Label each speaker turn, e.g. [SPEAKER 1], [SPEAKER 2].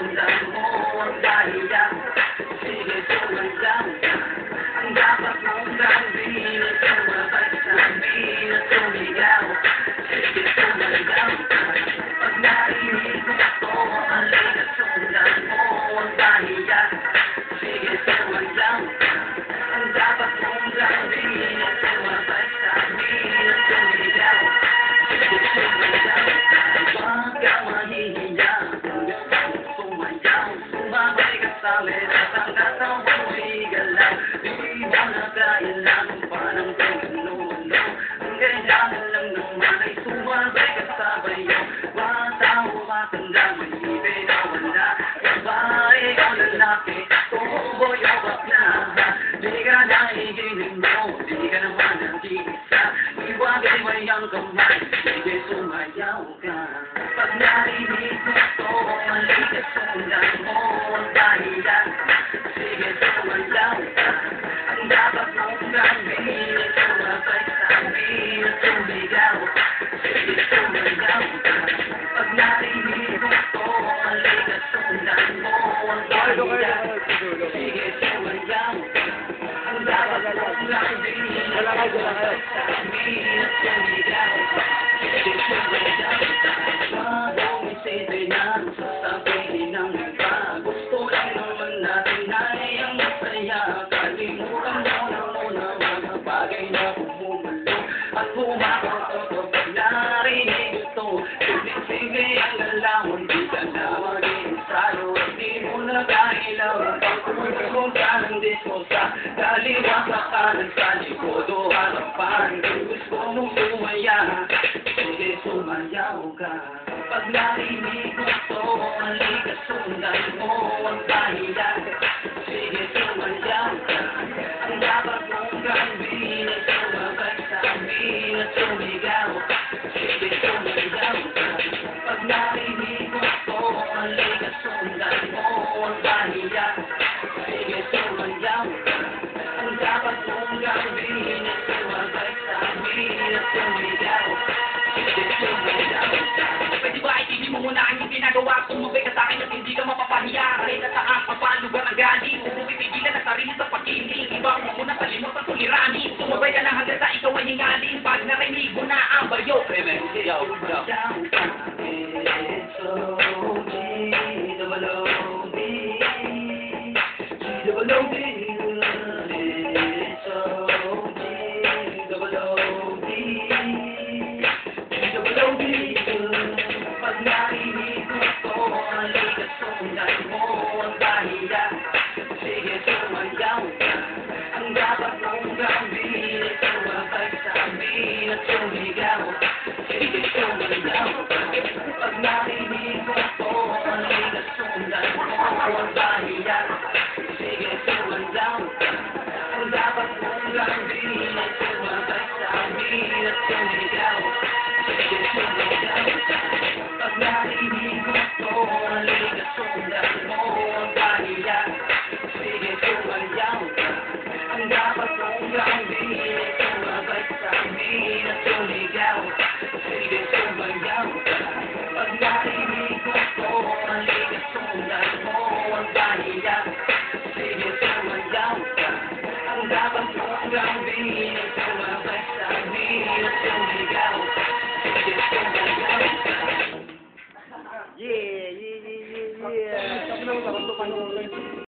[SPEAKER 1] sundan mo ang dahilan. Sige, sumayaw ka. Ang dapat mong gawin ay sumabay sa amin at sumigaw. Sige, sumayaw ka. Pag narinig mo ito, halika sundan mo ang dahilan. Sige, sumayaw ka. Ang dapat mong gawin ay sumabay sa amin at sumigaw. Sige, sumayaw ka. Huwag ka mahihiya. Sumayaw, sumabay ka sa amin at ang katawan mo'y galaw. Di mo na kailangan pa ng tulong-tulong. Ang kailangan lang naman ay sumabay ka sa bayo. Bata o matanda, may pinawala. Babae o lalaki, tomboy o bakla. Di ka naigilin mo, di ka naman nag-iisa. Iwagay ang kamay, sige sumayaw ka. Pag narinig mo ito, halika sundan mo ang dahilan. Sige sumayaw ka. Ang dapat mong gawin ay sumabay sa amin at sumigaw. Sige sumayaw ka. Pag narinig mo ito, halika sundan mo ang dahilan. Sige sumayaw ka. Ang dapat mong gawin ay sumabay sa amin at sumigaw. Sige sumayaw ka. Wag mong isipin ang sasabihin ng iba. Gusto lang naman natin ay ang masaya. Kalimutan mo na muna mga bagay na bumubulo at pumakot kapag narinig ito. Sige ang galawan, di ka na mag-iensayo. Di mo na kailangan pagkulit mo sa nandito sa kaliwa sa kanan sa likod o harapan. Kung gusto mong sumaya, sige sumayaw ka. Pag narinig mo ito, halika sundan mo ang dahilan. Sige sumayaw ka. Ang dapat mong gawin ay sumabay sa amin at sumigaw. Sige sumayaw ka. Pag narinig mo ito, halika sundan mo ang dahilan. Sige sumayaw ka. Ang dapat mong gawin ay sumabay sa amin at sumigaw. Sige sumayaw ka.
[SPEAKER 2] Pwede ba itili mo muna ang iyong ginagawa? Sumabay ka sa akin at hindi ka mapapahiya. Kahit na saan pa paano lugar ang galing. Kung pumipigilan ang sarili sa pagkiling. Iba mo muna sa limot at suliranin. Sumabay ka lang hanggang sa ikaw ay hingalin. Pag narinig mo na ang bayo.
[SPEAKER 1] Sumayaw ka. Pag narinig mo ito, halika sundan mo ang dahilan. Sige sumayaw ka. Ang dapat mong gawin ay sumabay sa amin at sumigaw. Sige sumayaw ka. Pag narinig mo ito, halika sundan mo ang dahilan. Sige sumayaw ka. Ang dapat mong gawin ay sumabay sa amin at sumigaw. Sige sumayaw ka. Pag narinig mo ito, halika sundan mo ang dahilan. Sige sumayaw ka. Ang dapat mong gawin ay sumabay sa amin at sumigaw. Sige sumayaw ka. Pag narinig mo ito, halika sundan mo ang dahilan. Sige sumayaw ka. Ang dapat mong gawin ay sumabay sa amin at sumigaw. Sige sumayaw ka.
[SPEAKER 3] Yeah.